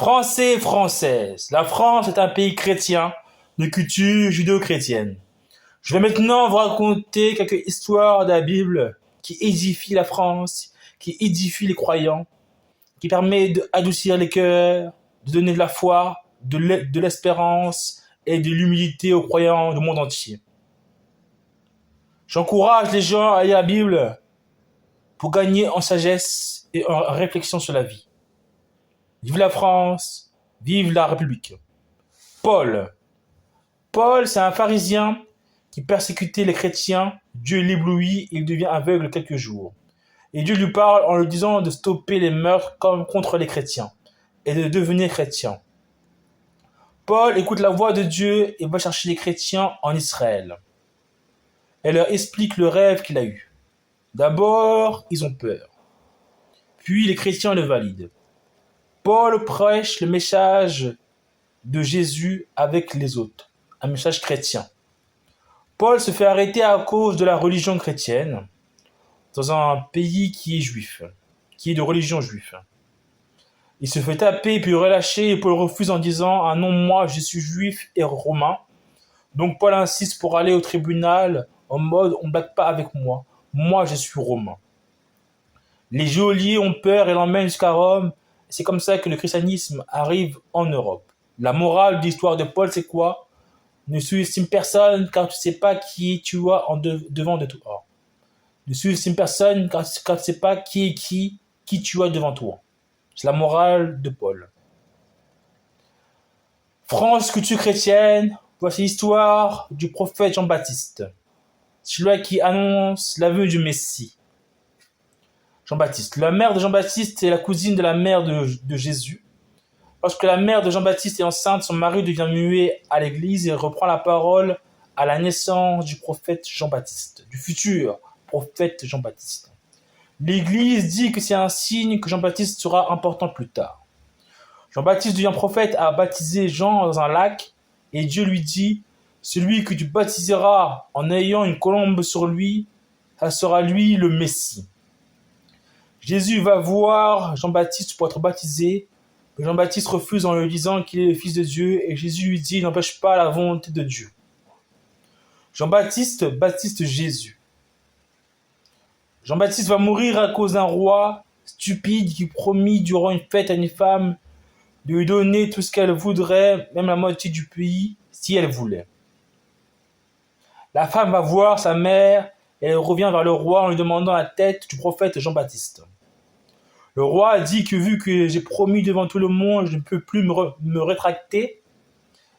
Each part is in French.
Français et Françaises, la France est un pays chrétien de culture judéo-chrétienne. Je vais maintenant vous raconter quelques histoires de la Bible qui édifient la France, qui édifient les croyants, qui permet d'adoucir les cœurs, de donner de la foi, de l'espérance et de l'humilité aux croyants du monde entier. J'encourage les gens à lire la Bible pour gagner en sagesse et en réflexion sur la vie. Vive la France, vive la République. Paul. Paul, c'est un pharisien qui persécutait les chrétiens. Dieu l'éblouit et il devient aveugle quelques jours. Et Dieu lui parle en lui disant de stopper les meurtres comme contre les chrétiens et de devenir chrétien. Paul écoute la voix de Dieu et va chercher les chrétiens en Israël. Elle leur explique le rêve qu'il a eu. D'abord, ils ont peur. Puis les chrétiens le valident. Paul prêche le message de Jésus avec les autres, un message chrétien. Paul se fait arrêter à cause de la religion chrétienne dans un pays qui est juif, qui est de religion juive. Il se fait taper puis relâcher et Paul refuse en disant « Ah non, moi je suis juif et romain ». Donc Paul insiste pour aller au tribunal en mode « On ne blague pas avec moi, moi je suis romain ». Les geôliers ont peur et l'emmènent jusqu'à Rome. C'est comme ça que le christianisme arrive en Europe. La morale de l'histoire de Paul, c'est quoi? Ne sous-estime personne car tu ne sais pas qui tu as devant de toi. Ne sous-estime personne car tu ne sais pas qui tu as devant toi. C'est la morale de Paul. France, culture chrétienne, voici l'histoire du prophète Jean-Baptiste. Celui qui annonce la venue du Messie. Jean-Baptiste. La mère de Jean-Baptiste est la cousine de la mère de Jésus. Lorsque la mère de Jean-Baptiste est enceinte, son mari devient muet à l'église et reprend la parole à la naissance du prophète Jean-Baptiste, du futur prophète Jean-Baptiste. L'église dit que c'est un signe que Jean-Baptiste sera important plus tard. Jean-Baptiste devient prophète à baptiser Jean dans un lac et Dieu lui dit « Celui que tu baptiseras en ayant une colombe sur lui, ça sera lui le Messie. » Jésus va voir Jean-Baptiste pour être baptisé. Mais Jean-Baptiste refuse en lui disant qu'il est le Fils de Dieu et Jésus lui dit « N'empêche pas la volonté de Dieu. » Jean-Baptiste baptise Jésus. Jean-Baptiste va mourir à cause d'un roi stupide qui promit durant une fête à une femme de lui donner tout ce qu'elle voudrait, même la moitié du pays, si elle voulait. La femme va voir sa mère et elle revient vers le roi en lui demandant la tête du prophète Jean-Baptiste. Le roi dit que vu que j'ai promis devant tout le monde, je ne peux plus me rétracter.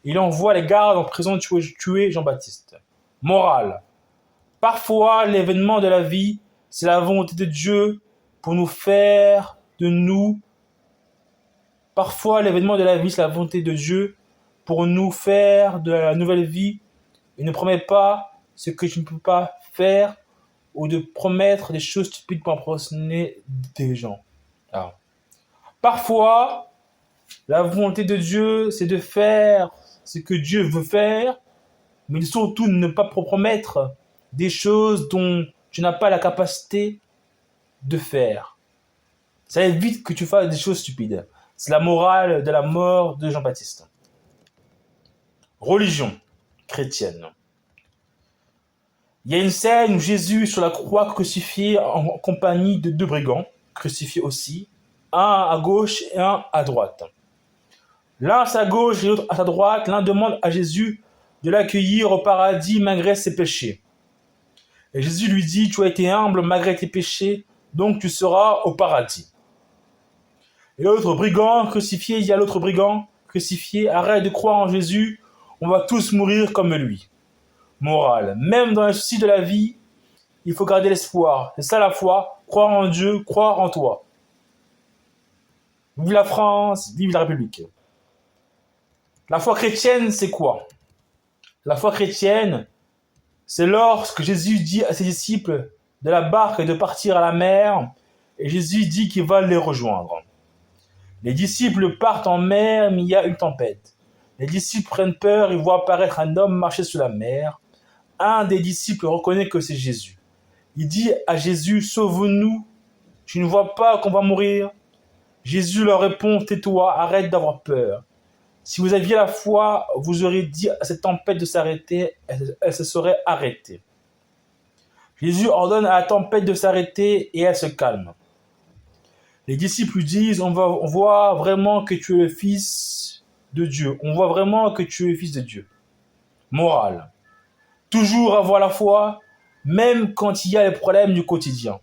Il envoie les gardes en prison tuer Jean-Baptiste. Morale. Parfois, l'événement de la vie, c'est la volonté de Dieu pour nous faire de nous. Parfois, l'événement de la vie, c'est la volonté de Dieu pour nous faire de la nouvelle vie. Il ne promet pas ce que tu ne peux pas faire ou de promettre des choses stupides pour impressionner des gens. Alors, parfois, la volonté de Dieu, c'est de faire ce que Dieu veut faire, mais surtout ne pas promettre des choses dont tu n'as pas la capacité de faire. Ça évite que tu fasses des choses stupides. C'est la morale de la mort de Jean-Baptiste. Religion chrétienne. Il y a une scène où Jésus sur la croix crucifié en compagnie de deux brigands, crucifiés aussi, un à gauche et un à droite. L'un à sa gauche et l'autre à sa droite, l'un demande à Jésus de l'accueillir au paradis malgré ses péchés. Et Jésus lui dit, tu as été humble malgré tes péchés, donc tu seras au paradis. Et l'autre brigand crucifié dit à l'autre brigand crucifié, arrête de croire en Jésus, on va tous mourir comme lui. Morale, même dans les soucis de la vie, il faut garder l'espoir. C'est ça la foi, croire en Dieu, croire en toi. Vive la France, vive la République. La foi chrétienne, c'est quoi? La foi chrétienne, c'est lorsque Jésus dit à ses disciples de la barque de partir à la mer, et Jésus dit qu'il va les rejoindre. Les disciples partent en mer, mais il y a une tempête. Les disciples prennent peur, ils voient apparaître un homme marcher sur la mer. Un des disciples reconnaît que c'est Jésus. Il dit à Jésus, sauve-nous, tu ne vois pas qu'on va mourir? Jésus leur répond, tais-toi, arrête d'avoir peur. Si vous aviez la foi, vous auriez dit à cette tempête de s'arrêter, elle se serait arrêtée. Jésus ordonne à la tempête de s'arrêter et elle se calme. Les disciples lui disent, on voit vraiment que tu es le Fils de Dieu. On voit vraiment que tu es le Fils de Dieu. Morale. Toujours avoir la foi, même quand il y a les problèmes du quotidien.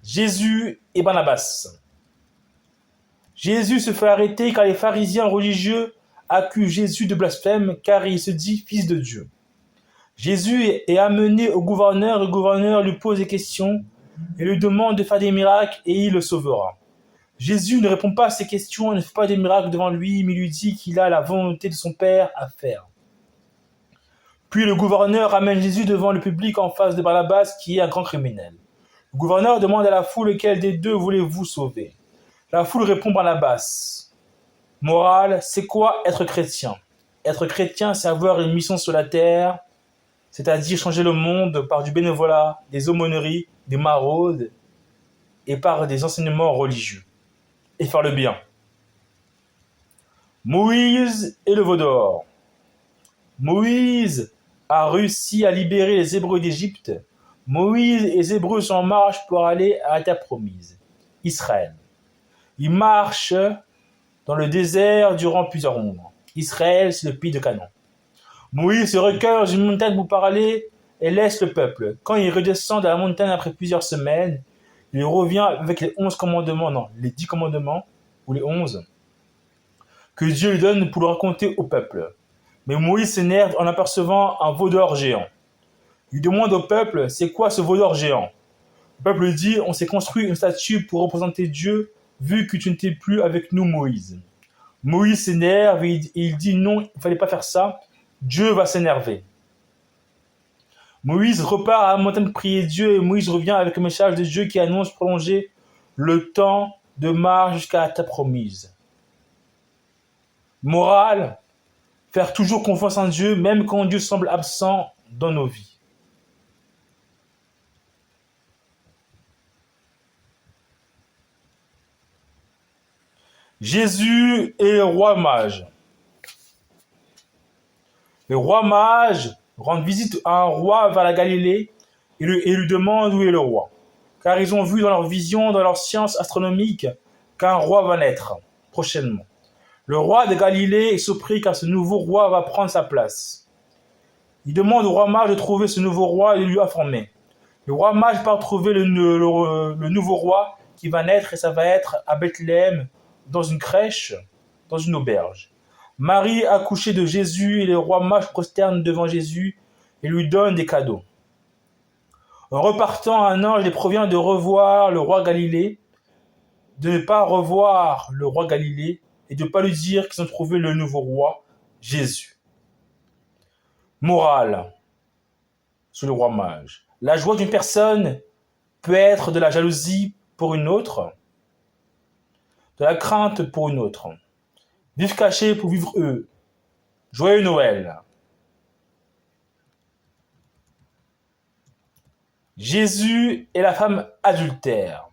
Jésus et Barnabas. Jésus se fait arrêter car les pharisiens religieux accusent Jésus de blasphème car il se dit fils de Dieu. Jésus est amené au gouverneur, le gouverneur lui pose des questions et lui demande de faire des miracles et il le sauvera. Jésus ne répond pas à ces questions et ne fait pas des miracles devant lui, mais lui dit qu'il a la volonté de son Père à faire. Puis le gouverneur ramène Jésus devant le public en face de Barnabas qui est un grand criminel. Le gouverneur demande à la foule lequel des deux voulez-vous sauver. La foule répond Barnabas. Morale, c'est quoi être chrétien? Être chrétien, c'est avoir une mission sur la terre, c'est-à-dire changer le monde par du bénévolat, des aumôneries, des maraudes et par des enseignements religieux. Et faire le bien. Moïse et le veau d'or. Moïse a réussi à libérer les Hébreux d'Égypte. Moïse et les Hébreux sont en marche pour aller à la terre promise, Israël. Ils marchent dans le désert durant plusieurs mois. Israël, c'est le pays de Canaan. Moïse se recueille dans une montagne pour parler et laisse le peuple. Quand il redescend de la montagne après plusieurs semaines, il revient avec les 11 commandements, non, les 10 commandements, ou les 11, que Dieu lui donne pour le raconter au peuple. Mais Moïse s'énerve en apercevant un veau d'or géant. Il demande au peuple, c'est quoi ce veau d'or géant? Le peuple lui dit, on s'est construit une statue pour représenter Dieu, vu que tu n'étais plus avec nous, Moïse. Moïse s'énerve et il dit non, il ne fallait pas faire ça, Dieu va s'énerver. Moïse repart à la montagne prier Dieu et Moïse revient avec le message de Dieu qui annonce prolonger le temps de marche jusqu'à la terre promise. Morale, faire toujours confiance en Dieu, même quand Dieu semble absent dans nos vies. Jésus est le roi mage. Le roi mage rend visite à un roi vers la Galilée et lui demande où est le roi. Car ils ont vu dans leur vision, dans leur science astronomique, qu'un roi va naître prochainement. Le roi de Galilée est surpris car ce nouveau roi va prendre sa place. Il demande au roi mage de trouver ce nouveau roi et de lui informer. Le roi mage part trouver le nouveau roi qui va naître et ça va être à Bethléem, dans une crèche, dans une auberge. Marie accouchée de Jésus et le roi mage prosterne devant Jésus et lui donne des cadeaux. En repartant, un ange les prévient de revoir le roi Galilée, de ne pas revoir le roi Galilée et de ne pas lui dire qu'ils ont trouvé le nouveau roi, Jésus. Morale sur le roi mage. La joie d'une personne peut être de la jalousie pour une autre, de la crainte pour une autre. Vivre caché pour vivre eux. Joyeux Noël. Jésus et la femme adultère.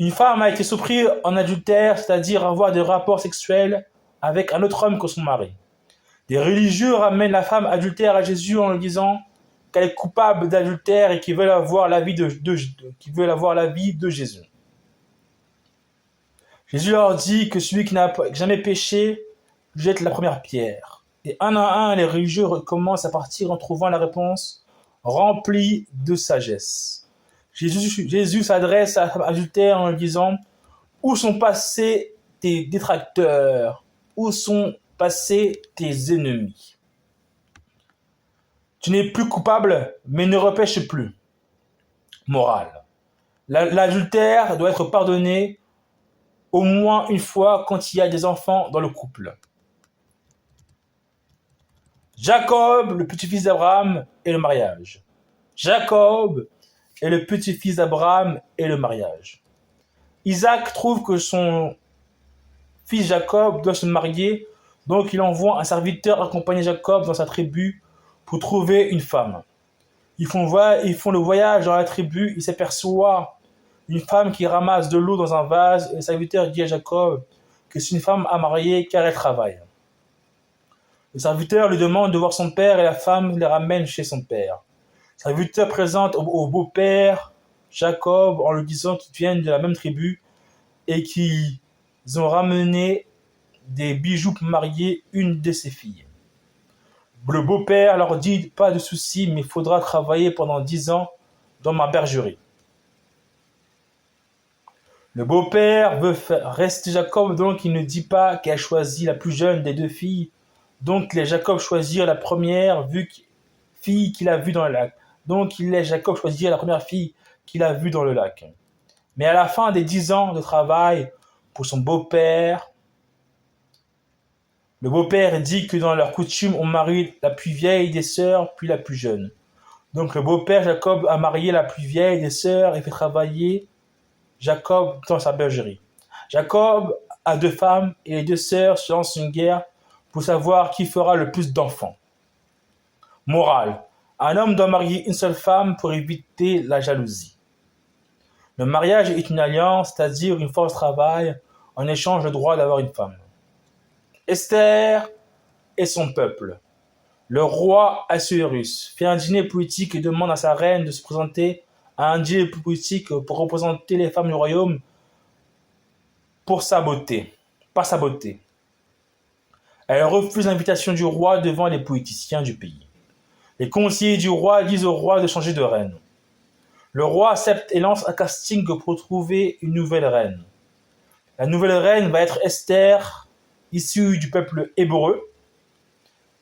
Une femme a été surprise en adultère, c'est-à-dire avoir des rapports sexuels avec un autre homme que son mari. Des religieux ramènent la femme adultère à Jésus en lui disant qu'elle est coupable d'adultère et qu'ils veulent avoir la vie de Jésus. Jésus leur dit que celui qui n'a jamais péché jette la première pierre. Et un à un, les religieux recommencent à partir en trouvant la réponse remplie de sagesse. Jésus s'adresse à la femme adultère en lui disant « Où sont passés tes détracteurs? Où sont passés tes ennemis? Tu n'es plus coupable, mais ne repêche plus. » Morale. L'adultère doit être pardonné au moins une fois quand il y a des enfants dans le couple. Jacob, le petit-fils d'Abraham, et le mariage. Jacob est le petit-fils d'Abraham et le mariage. Isaac trouve que son fils Jacob doit se marier, donc il envoie un serviteur accompagner Jacob dans sa tribu pour trouver une femme. Ils font le voyage dans la tribu, ils s'aperçoivent une femme qui ramasse de l'eau dans un vase, et le serviteur dit à Jacob que c'est une femme à marier car elle travaille. Le serviteur lui demande de voir son père et la femme les ramène chez son père. Le serviteur présente au beau-père Jacob en lui disant qu'ils viennent de la même tribu et qu'ils ont ramené des bijoux pour marier une de ses filles. Le beau-père leur dit pas de souci, mais il faudra travailler pendant 10 ans dans ma bergerie. Le beau-père veut faire rester Jacob, donc il ne dit pas qu'elle choisit la plus jeune des deux filles. Donc il laisse Jacob choisir la première fille qu'il a vue dans le lac. Donc il laisse Jacob choisir la première fille qu'il a vue dans le lac. Mais à la fin des 10 ans de travail pour son beau-père, le beau-père dit que dans leur coutume, on marie la plus vieille des sœurs, puis la plus jeune. Donc le beau-père Jacob a marié la plus vieille des sœurs et fait travailler Jacob dans sa bergerie. Jacob a 2 femmes et les 2 sœurs se lancent une guerre pour savoir qui fera le plus d'enfants. Morale. Un homme doit marier une seule femme pour éviter la jalousie. Le mariage est une alliance, c'est-à-dire une force travail en échange le droit d'avoir une femme. Esther et son peuple. Le roi Assuérus fait un dîner politique et demande à sa reine de se présenter à un dîner politique pour représenter les femmes du royaume par sa beauté. Elle refuse l'invitation du roi devant les politiciens du pays. Les conseillers du roi disent au roi de changer de reine. Le roi accepte et lance un casting pour trouver une nouvelle reine. La nouvelle reine va être Esther, issue du peuple hébreu.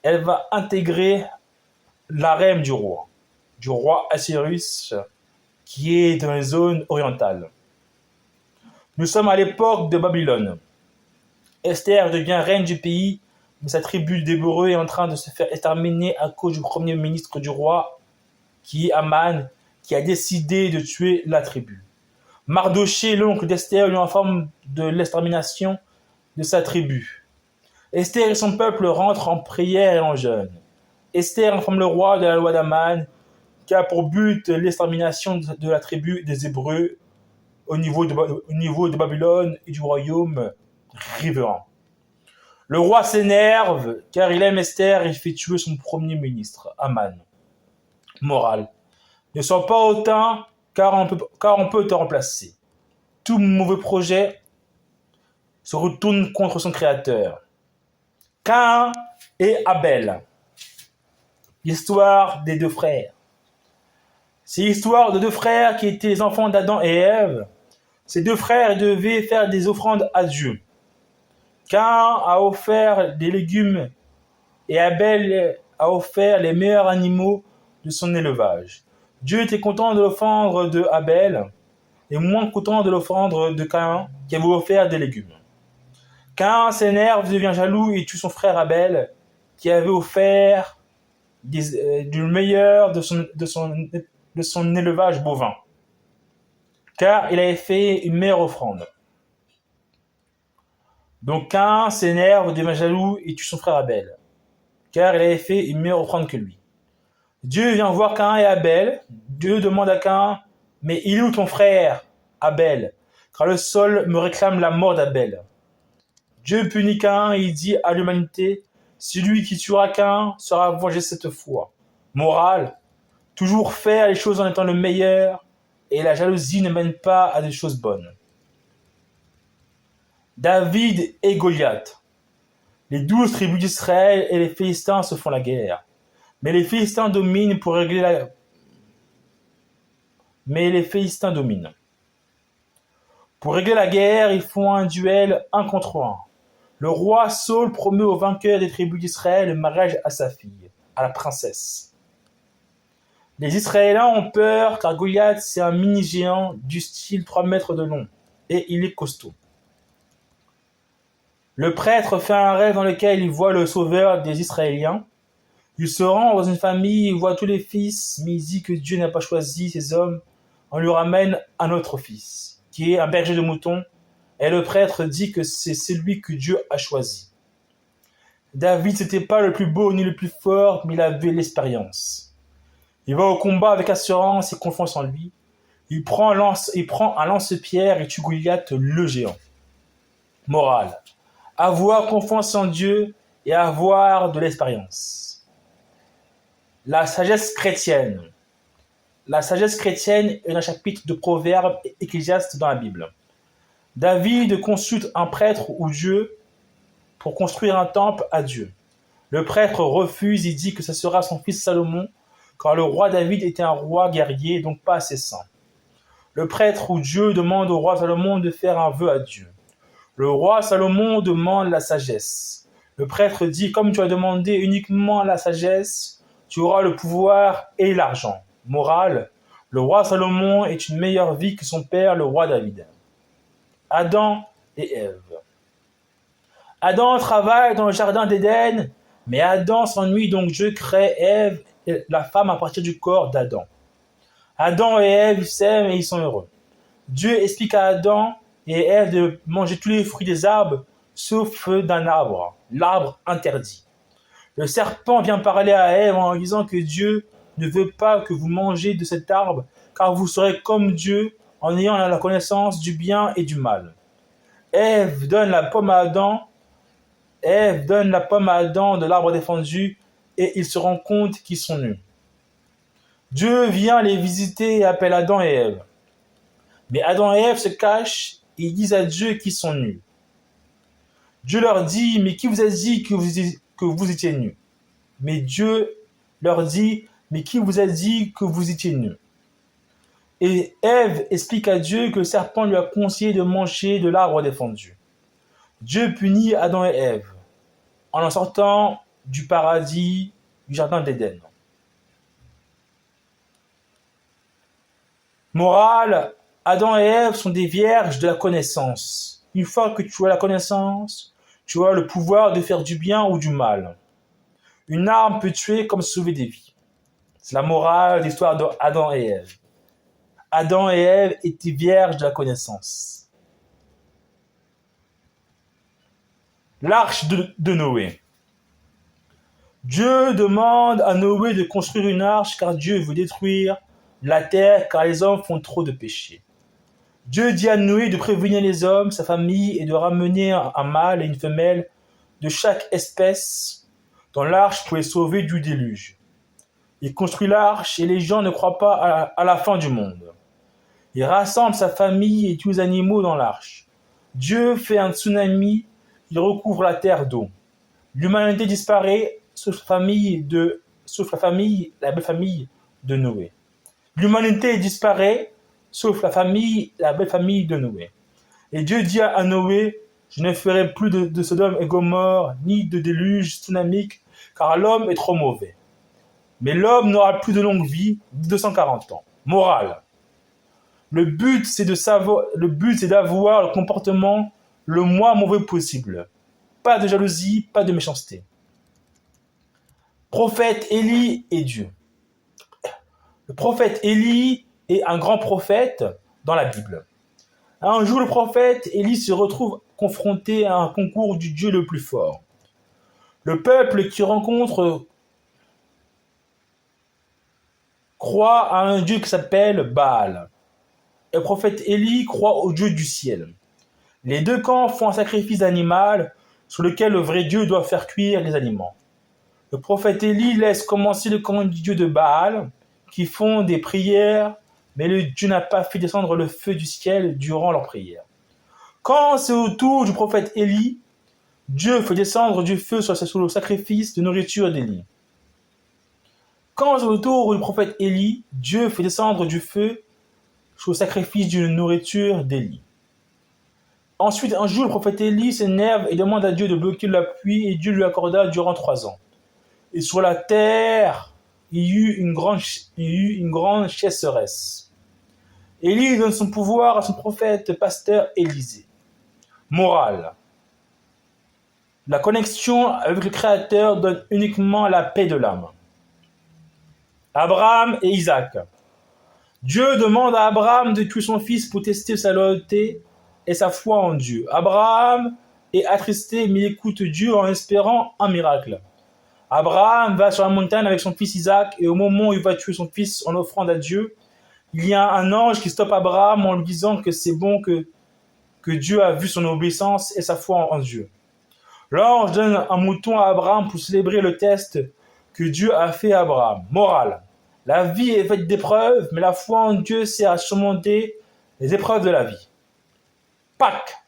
Elle va intégrer l'harem du roi Assuérus, qui est dans les zones orientales. Nous sommes à l'époque de Babylone. Esther devient reine du pays, mais sa tribu d'Hébreux est en train de se faire exterminer à cause du premier ministre du roi, qui est Aman, qui a décidé de tuer la tribu. Mardoché, l'oncle d'Esther, lui informe de l'extermination de sa tribu. Esther et son peuple rentrent en prière et en jeûne. Esther informe le roi de la loi d'Aman, qui a pour but l'extermination de la tribu des Hébreux au niveau de Babylone et du royaume riverain. Le roi s'énerve car il aime Esther et il fait tuer son premier ministre, Aman. Morale. Ne sois pas hautain car on peut te remplacer. Tout mauvais projet se retourne contre son créateur. Caïn et Abel. L'histoire des 2 frères. C'est l'histoire de 2 frères qui étaient les enfants d'Adam et Ève. Ces 2 frères devaient faire des offrandes à Dieu. Caïn a offert des légumes et Abel a offert les meilleurs animaux de son élevage. Dieu était content de l'offrande de Abel et moins content de l'offrande de Caïn qui avait offert des légumes. Caïn s'énerve, devient jaloux et tue son frère Abel qui avait offert du meilleur de son élevage bovin, car il avait fait une meilleure offrande. Donc Caïn s'énerve, devient jaloux et tue son frère Abel, car il avait fait une meilleure offrande que lui. Dieu vient voir Caïn et Abel. Dieu demande à Caïn, mais il est où ton frère Abel, car le sol me réclame la mort d'Abel. Dieu punit Caïn et il dit à l'humanité, celui qui tuera Caïn sera vengé cette fois. Morale, toujours faire les choses en étant le meilleur, et la jalousie ne mène pas à des choses bonnes. David et Goliath. Les 12 tribus d'Israël et les Philistins se font la guerre. Mais les Philistins dominent Pour régler la guerre, ils font un duel 1 contre 1. Le roi Saul promet au vainqueur des tribus d'Israël le mariage à sa fille, à la princesse. Les Israéliens ont peur car Goliath c'est un mini-géant du style 3 mètres de long et il est costaud. Le prêtre fait un rêve dans lequel il voit le sauveur des Israéliens. Il se rend dans une famille, il voit tous les fils, mais il dit que Dieu n'a pas choisi ces hommes. On lui ramène un autre fils, qui est un berger de moutons, et le prêtre dit que c'est celui que Dieu a choisi. David, c'était pas le plus beau ni le plus fort, mais il avait l'expérience. Il va au combat avec assurance et confiance en lui. Il prend un lance-pierre et tue Goliath le géant. Morale. Avoir confiance en Dieu et avoir de l'expérience. La sagesse chrétienne. La sagesse chrétienne est un chapitre de Proverbes et Ecclésiastes dans la Bible. David consulte un prêtre ou Dieu pour construire un temple à Dieu. Le prêtre refuse et dit que ce sera son fils Salomon, car le roi David était un roi guerrier, donc pas assez saint. Le prêtre ou Dieu demande au roi Salomon de faire un vœu à Dieu. Le roi Salomon demande la sagesse. Le prêtre dit, comme tu as demandé uniquement la sagesse, tu auras le pouvoir et l'argent. Morale, le roi Salomon est une meilleure vie que son père, le roi David. Adam et Ève. Adam travaille dans le jardin d'Éden, mais Adam s'ennuie, donc Dieu crée Ève, la femme à partir du corps d'Adam. Adam et Ève s'aiment et ils sont heureux. Dieu explique à Adam et Ève de manger tous les fruits des arbres, sauf d'un arbre, l'arbre interdit. Le serpent vient parler à Ève en disant que Dieu ne veut pas que vous mangez de cet arbre, car vous serez comme Dieu en ayant la connaissance du bien et du mal. Ève donne la pomme à Adam de l'arbre défendu et ils se rendent compte qu'ils sont nus. Dieu vient les visiter et appelle Adam et Ève. Mais Adam et Ève se cachent et ils disent à Dieu qu'ils sont nus. Dieu leur dit, mais qui vous a dit que vous étiez nus? Mais Dieu leur dit, mais qui vous a dit que vous étiez nus? Et Ève explique à Dieu que le serpent lui a conseillé de manger de l'arbre défendu. Dieu punit Adam et Ève en sortant du paradis, du jardin d'Éden. Morale, Adam et Ève sont des vierges de la connaissance. Une fois que tu as la connaissance, tu as le pouvoir de faire du bien ou du mal. Une arme peut tuer comme sauver des vies. C'est la morale de l'histoire d'Adam et Ève. Adam et Ève étaient vierges de la connaissance. L'arche de Noé. Dieu demande à Noé de construire une arche car Dieu veut détruire la terre car les hommes font trop de péchés. Dieu dit à Noé de prévenir les hommes, sa famille et de ramener un mâle et une femelle de chaque espèce dans l'arche pour les sauver du déluge. Il construit l'arche et les gens ne croient pas à la fin du monde. Il rassemble sa famille et tous les animaux dans l'arche. Dieu fait un tsunami, il recouvre la terre d'eau. L'humanité disparaît, sauf la belle famille de Noé. L'humanité disparaît, sauf la belle famille de Noé. Et Dieu dit à Noé, je ne ferai plus de Sodome et Gomorrhe, ni de déluge tsunamique, car l'homme est trop mauvais. Mais l'homme n'aura plus de longue vie, 240 ans. Morale. Le but, c'est d'avoir le comportement le moins mauvais possible. Pas de jalousie, pas de méchanceté. Prophète Élie et Dieu. Le prophète Élie est un grand prophète dans la Bible. Un jour, le prophète Élie se retrouve confronté à un concours du Dieu le plus fort. Le peuple qui rencontre croit à un Dieu qui s'appelle Baal. Et le prophète Élie croit au Dieu du ciel. Les deux camps font un sacrifice d'animal sur lequel le vrai Dieu doit faire cuire les aliments. Le prophète Élie laisse commencer le camp du Dieu de Baal, qui font des prières, mais le Dieu n'a pas fait descendre le feu du ciel durant leurs prières. Quand c'est au tour du prophète Élie, Dieu fait descendre du feu sur le sacrifice de nourriture d'Élie. Quand c'est au tour du prophète Élie, Dieu fait descendre du feu sur le sacrifice d'une nourriture d'Élie. Ensuite, un jour, le prophète Élie s'énerve et demande à Dieu de bloquer la pluie et Dieu lui accorda durant 3 ans. Et sur la terre, il y eut une grande sécheresse. Élie donne son pouvoir à son prophète pasteur Élisée. Morale. La connexion avec le Créateur donne uniquement la paix de l'âme. Abraham et Isaac. Dieu demande à Abraham de tuer son fils pour tester sa loyauté et sa foi en Dieu. Abraham est attristé mais écoute Dieu en espérant un miracle. Abraham va sur la montagne avec son fils Isaac et au moment où il va tuer son fils en offrande à Dieu, il y a un ange qui stoppe Abraham en lui disant que c'est bon, que Dieu a vu son obéissance et sa foi en Dieu. L'ange donne un mouton à Abraham pour célébrer le test que Dieu a fait à Abraham. Morale. La vie est faite d'épreuves, mais la foi en Dieu sert à surmonter les épreuves de la vie. Pâques.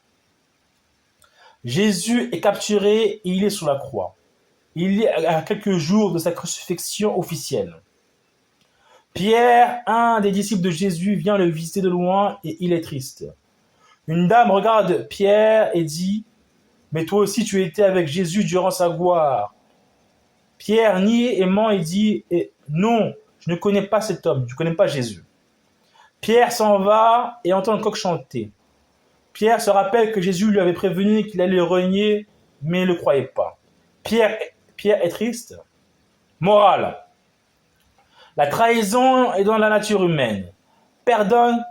Jésus est capturé et il est sur la croix. Il est à quelques jours de sa crucifixion officielle. Pierre, un des disciples de Jésus, vient le visiter de loin et il est triste. Une dame regarde Pierre et dit « Mais toi aussi tu étais avec Jésus durant sa gloire. » Pierre nie et ment et dit « Non, je ne connais pas cet homme, je ne connais pas Jésus. » Pierre s'en va et entend le coq chanter. Pierre se rappelle que Jésus lui avait prévenu qu'il allait le renier, mais il ne le croyait pas. Pierre est triste. Morale. La trahison est dans la nature humaine. Pardonne,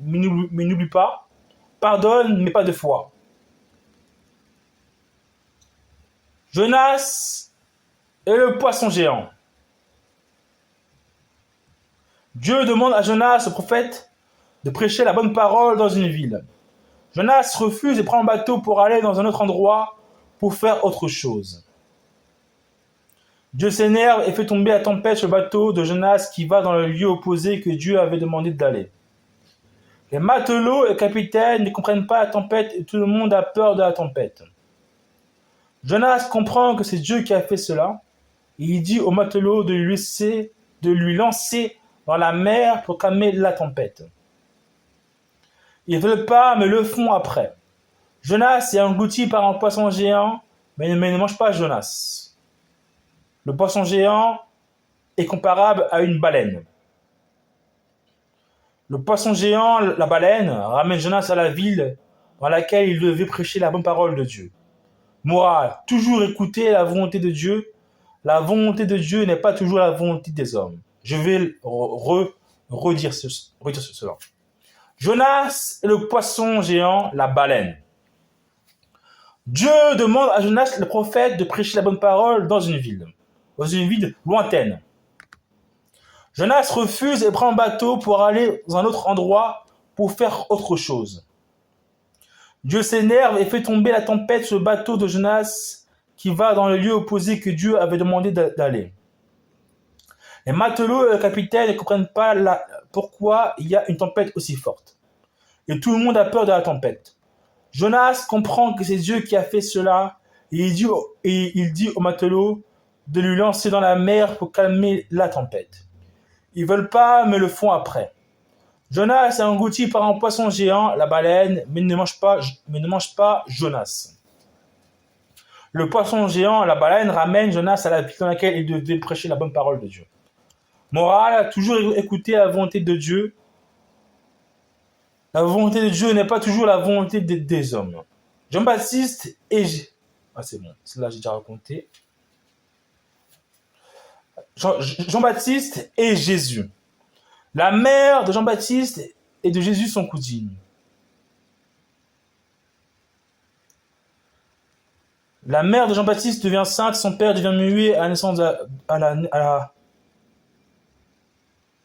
mais n'oublie pas. Pardonne, mais pas de foi. Jonas et le poisson géant. Dieu demande à Jonas, le prophète, de prêcher la bonne parole dans une ville. Jonas refuse et prend un bateau pour aller dans un autre endroit pour faire autre chose. Dieu s'énerve et fait tomber la tempête sur le bateau de Jonas qui va dans le lieu opposé que Dieu avait demandé d'aller. Les matelots et le capitaine ne comprennent pas la tempête et tout le monde a peur de la tempête. Jonas comprend que c'est Dieu qui a fait cela et il dit aux matelots de lui lancer dans la mer pour calmer la tempête. Ils ne veulent pas, mais le font après. Jonas est englouti par un poisson géant, mais ne mange pas Jonas. Le poisson géant est comparable à une baleine. Le poisson géant, la baleine, ramène Jonas à la ville dans laquelle il devait prêcher la bonne parole de Dieu. Morale, toujours écouter la volonté de Dieu. La volonté de Dieu n'est pas toujours la volonté des hommes. Je vais redire cela. Jonas est le poisson géant, la baleine. Dieu demande à Jonas, le prophète, de prêcher la bonne parole dans une ville lointaine. Jonas refuse et prend un bateau pour aller dans un autre endroit pour faire autre chose. Dieu s'énerve et fait tomber la tempête sur le bateau de Jonas qui va dans le lieu opposé que Dieu avait demandé d'aller. Les matelots et le capitaine ne comprennent pas pourquoi il y a une tempête aussi forte. Et tout le monde a peur de la tempête. Jonas comprend que c'est Dieu qui a fait cela et il dit aux matelots de lui lancer dans la mer pour calmer la tempête. Ils ne veulent pas, mais le font après. Jonas est englouti par un poisson géant, la baleine, mais ne mange pas Jonas. Le poisson géant, la baleine, ramène Jonas à la ville dans laquelle il devait prêcher la bonne parole de Dieu. Morale, toujours écouter la volonté de Dieu. La volonté de Dieu n'est pas toujours la volonté des hommes. Jean-Baptiste et... c'est bon, celle-là j'ai déjà raconté. Jean-Baptiste et Jésus. La mère de Jean-Baptiste et de Jésus sont cousines. La mère de Jean-Baptiste devient enceinte, son père devient muet à la naissance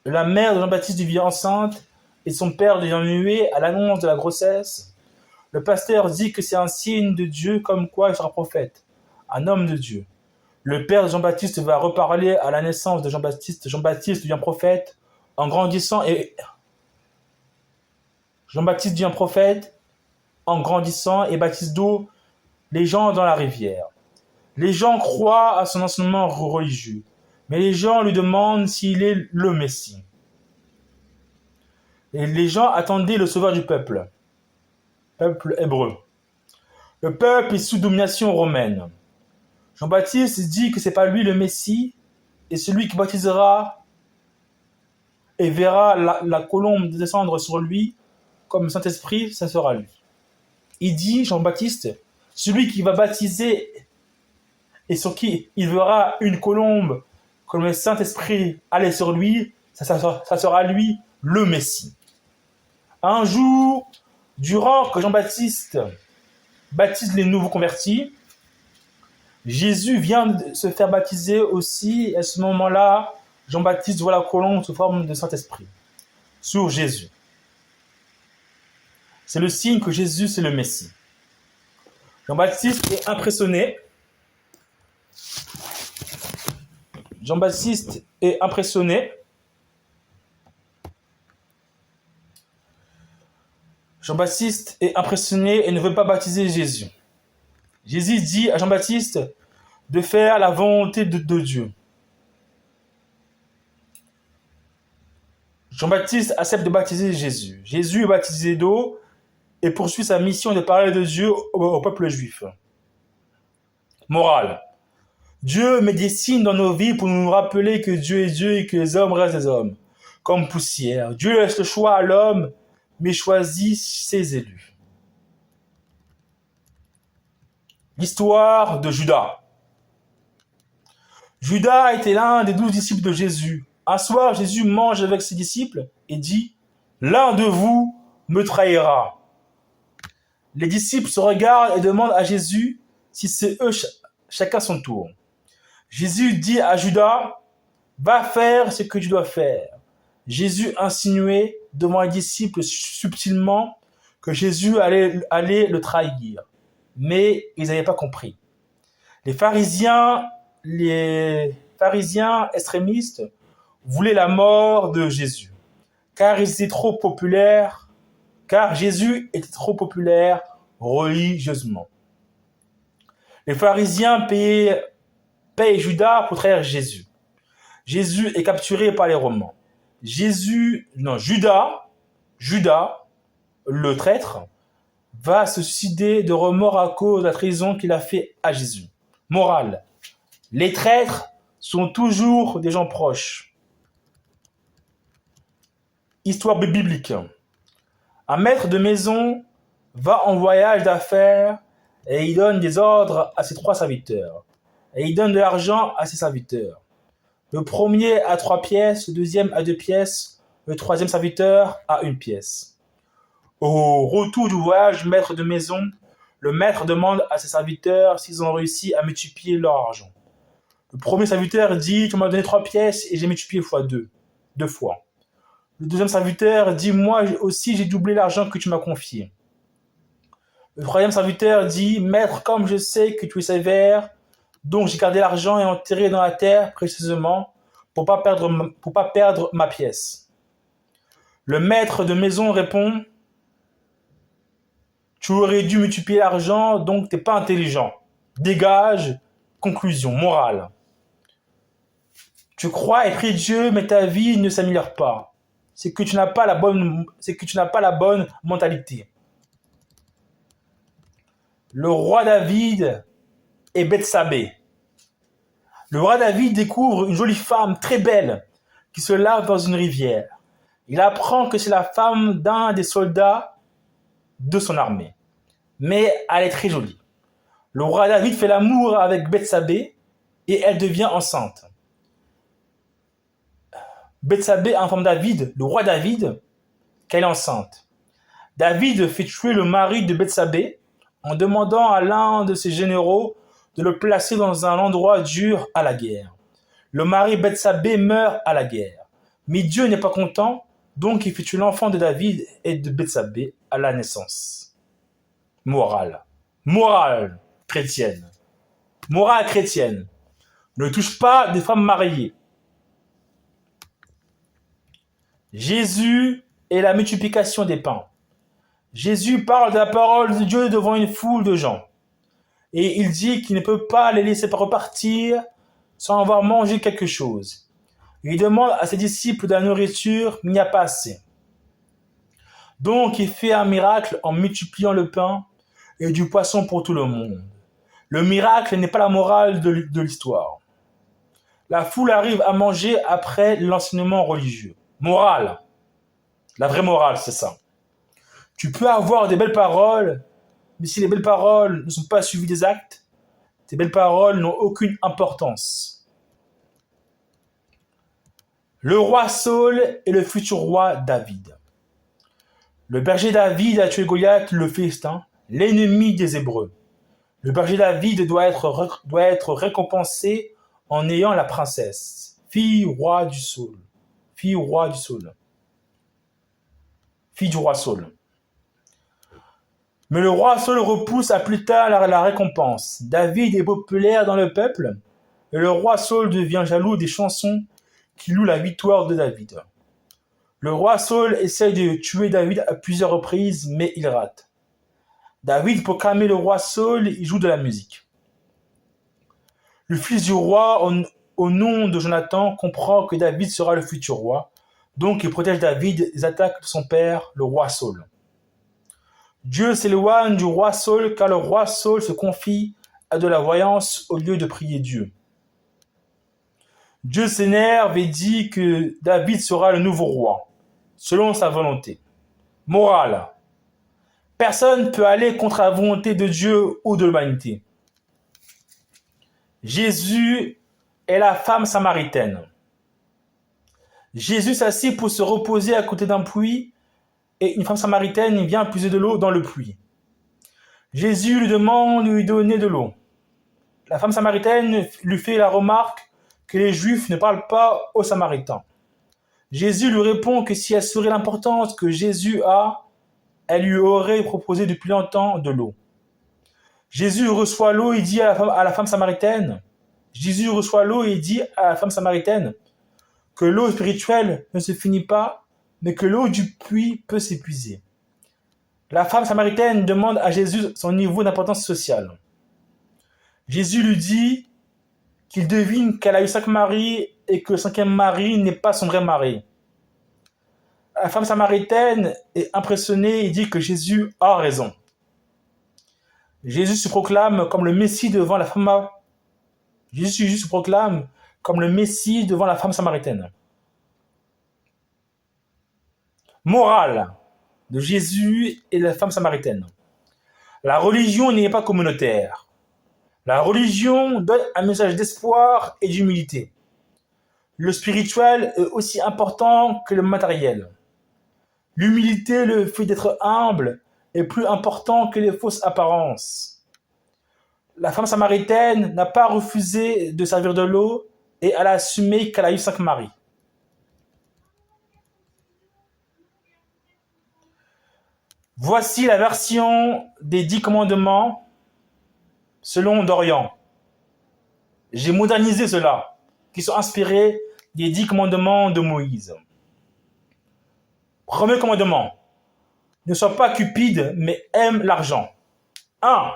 La mère de Jean-Baptiste devient enceinte et son père devient muet à l'annonce de la grossesse. Le pasteur dit que c'est un signe de Dieu comme quoi il sera prophète, un homme de Dieu. Le père de Jean-Baptiste va reparler à la naissance de Jean-Baptiste. Jean-Baptiste devient prophète en grandissant et Jean-Baptiste devient prophète en grandissant et baptise d'eau les gens dans la rivière. Les gens croient à son enseignement religieux, mais les gens lui demandent s'il est le Messie. Et les gens attendaient le sauveur du peuple hébreu. Le peuple est sous domination romaine. Jean-Baptiste dit que c'est pas lui le Messie, et celui qui baptisera et verra la colombe descendre sur lui comme le Saint-Esprit, ça sera lui. Il dit, Jean-Baptiste, celui qui va baptiser et sur qui il verra une colombe comme le Saint-Esprit aller sur lui, ça sera lui le Messie. Un jour, durant que Jean-Baptiste baptise les nouveaux convertis, Jésus vient de se faire baptiser aussi. À ce moment-là, Jean-Baptiste voit la colombe sous forme de Saint-Esprit. sur Jésus. C'est le signe que Jésus, c'est le Messie. Jean-Baptiste est impressionné. Jean-Baptiste est impressionné. Jean-Baptiste est impressionné et ne veut pas baptiser Jésus. Jésus dit à Jean-Baptiste de faire la volonté de Dieu. Jean-Baptiste accepte de baptiser Jésus. Jésus est baptisé d'eau et poursuit sa mission de parler de Dieu au peuple juif. Morale. Dieu met des signes dans nos vies pour nous rappeler que Dieu est Dieu et que les hommes restent des hommes, comme poussière. Dieu laisse le choix à l'homme, mais choisit ses élus. L'histoire de Judas. Judas était l'un des 12 disciples de Jésus. Un soir, Jésus mange avec ses disciples et dit « L'un de vous me trahira ». Les disciples se regardent et demandent à Jésus si c'est eux chacun son tour. Jésus dit à Judas « Va faire ce que tu dois faire ». Jésus insinuait devant les disciples subtilement que Jésus allait le trahir. Mais ils n'avaient pas compris. Les pharisiens extrémistes voulaient la mort de Jésus, car Jésus était trop populaire religieusement. Les pharisiens payent Judas pour trahir Jésus. Jésus est capturé par les Romains. Judas, le traître, va se suicider de remords à cause de la trahison qu'il a fait à Jésus. Morale. Les traîtres sont toujours des gens proches. Histoire biblique. Un maître de maison va en voyage d'affaires et il donne des ordres à ses 3 serviteurs. Et il donne de l'argent à ses serviteurs. Le premier a 3 pièces, le deuxième a 2 pièces, le troisième serviteur a 1 pièce. Au retour du voyage, le maître demande à ses serviteurs s'ils ont réussi à multiplier leur argent. Le premier serviteur dit « Tu m'as donné 3 pièces et j'ai multiplié fois 2 fois. Le deuxième serviteur dit « Moi aussi j'ai doublé l'argent que tu m'as confié. » Le troisième serviteur dit « Maître, comme je sais que tu es sévère, donc j'ai gardé l'argent et enterré dans la terre précieusement pour pas perdre ma pièce. » Le maître de maison répond « Tu aurais dû multiplier l'argent, donc t'es pas intelligent. Dégage. » Conclusion, morale. Tu crois et pries Dieu, mais ta vie ne s'améliore pas. C'est que tu n'as pas la bonne mentalité. Le roi David et Bethsabée. Le roi David découvre une jolie femme très belle qui se lave dans une rivière. Il apprend que c'est la femme d'un des soldats de son armée. Mais elle est très jolie. Le roi David fait l'amour avec Bethsabée et elle devient enceinte. Bethsabée informe le roi David, qu'elle est enceinte. David fait tuer le mari de Bethsabée en demandant à l'un de ses généraux de le placer dans un endroit dur à la guerre. Le mari Bethsabée meurt à la guerre. Mais Dieu n'est pas content, donc il fait tuer l'enfant de David et de Bethsabée à la naissance. Morale chrétienne. Morale chrétienne. Ne touche pas des femmes mariées. Jésus et la multiplication des pains. Jésus parle de la parole de Dieu devant une foule de gens. Et il dit qu'il ne peut pas les laisser repartir sans avoir mangé quelque chose. Il demande à ses disciples de la nourriture, mais il n'y a pas assez. Donc il fait un miracle en multipliant le pain et du poisson pour tout le monde. Le miracle n'est pas la morale de l'histoire. La foule arrive à manger après l'enseignement religieux. Morale. La vraie morale, c'est ça. Tu peux avoir des belles paroles, mais si les belles paroles ne sont pas suivies des actes, tes belles paroles n'ont aucune importance. Le roi Saul et le futur roi David. Le berger David a tué Goliath le Philistin, l'ennemi des Hébreux. Le berger David doit être récompensé en ayant la princesse, fille roi du Saul. fille du roi Saul. Mais le roi Saul repousse à plus tard la récompense. David est populaire dans le peuple, et le roi Saul devient jaloux des chansons qui louent la victoire de David. Le roi Saul essaye de tuer David à plusieurs reprises, mais il rate. David, pour calmer le roi Saul, il joue de la musique. Le fils du roi, au nom de Jonathan, comprend que David sera le futur roi, donc il protège David des attaques de son père, le roi Saul. Dieu s'éloigne du roi Saul car le roi Saul se confie à de la voyance au lieu de prier Dieu. Dieu s'énerve et dit que David sera le nouveau roi, selon sa volonté. Morale. Personne ne peut aller contre la volonté de Dieu ou de l'humanité. Jésus est la femme samaritaine. Jésus s'assied pour se reposer à côté d'un puits et une femme samaritaine vient puiser de l'eau dans le puits. Jésus lui demande de lui donner de l'eau. La femme samaritaine lui fait la remarque que les Juifs ne parlent pas aux Samaritains. Jésus lui répond que si elle saurait l'importance que Jésus a, elle lui aurait proposé depuis longtemps de l'eau. Jésus reçoit l'eau et dit à la femme samaritaine, que l'eau spirituelle ne se finit pas, mais que l'eau du puits peut s'épuiser. La femme samaritaine demande à Jésus son niveau d'importance sociale. Jésus lui dit qu'il devine qu'elle a eu 5 maris et que le 5e mari n'est pas son vrai mari. La femme samaritaine est impressionnée et dit que Jésus a raison. Jésus se proclame comme le Messie devant la femme samaritaine. Morale de Jésus et la femme samaritaine. La religion n'est pas communautaire. La religion donne un message d'espoir et d'humilité. Le spirituel est aussi important que le matériel. L'humilité, le fait d'être humble, est plus important que les fausses apparences. La femme samaritaine n'a pas refusé de servir de l'eau et elle a assumé qu'elle a eu 5 maris. Voici la version des 10 commandements selon Dorian. J'ai modernisé cela, qui sont inspirés des 10 commandements de Moïse. Premier commandement. Ne sois pas cupide, mais aime l'argent. 1.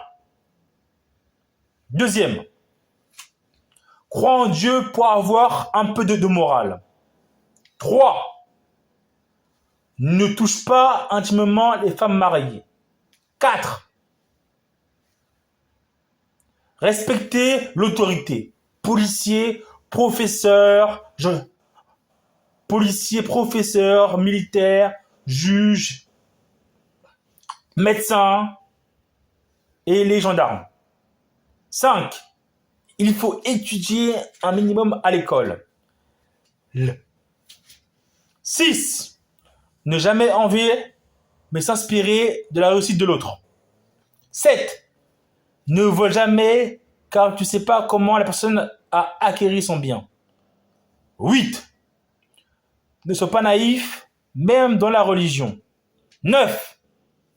Deuxième. Crois en Dieu pour avoir un peu de morale. 3. Ne touche pas intimement les femmes mariées. 4. Respecter l'autorité. Policier, professeur, militaire, juge, médecin et les gendarmes. 5. Il faut étudier un minimum à l'école. 6. Ne jamais envier, mais s'inspirer de la réussite de l'autre. 7. Ne vole jamais, car tu ne sais pas comment la personne a acquis son bien. 8. Ne sois pas naïf, même dans la religion. 9.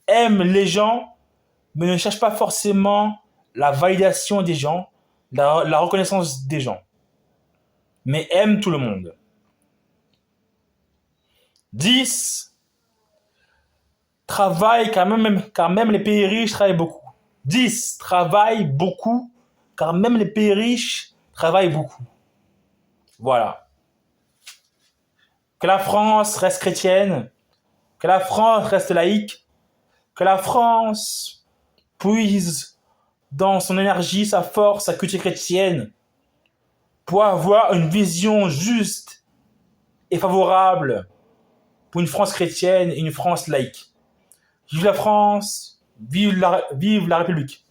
Aime les gens, mais ne cherche pas forcément la validation des gens, la reconnaissance des gens. Mais aime tout le monde. 10. Travaille car même les pays riches travaillent beaucoup. 10. Travaille beaucoup car même les pays riches travaillent beaucoup. Voilà. Que la France reste chrétienne, que la France reste laïque, que la France puise dans son énergie, sa force, sa culture chrétienne pour avoir une vision juste et favorable pour une France chrétienne et une France laïque. Vive la France, vive la République.